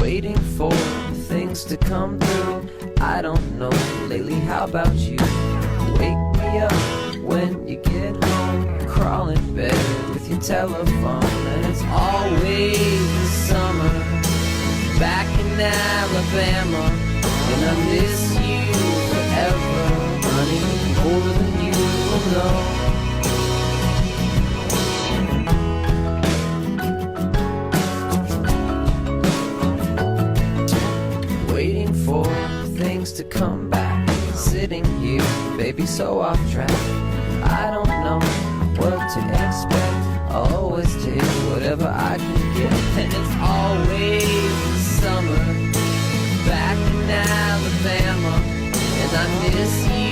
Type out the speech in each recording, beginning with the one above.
waiting for things to come through. I don't know lately, how about you? Wake me up when you get home, crawl in bed with your telephone, and it's always the summer back in Alabama, and I miss you forever, honey, more than you will know. Waiting for things to come back, sitting here, baby, so off track. I don't know what to expect, I'll always take whatever I can get, and it's always the summer back in Alabama, and I miss you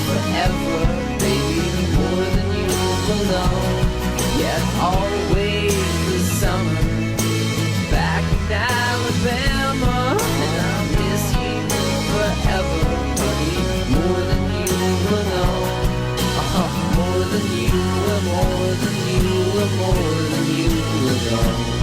forever, baby, more than you will know. Yeah, it's always the summer back in Alabama, and I miss you forever, buddy, more than you will know. More than you will, more than you will, more than you will know.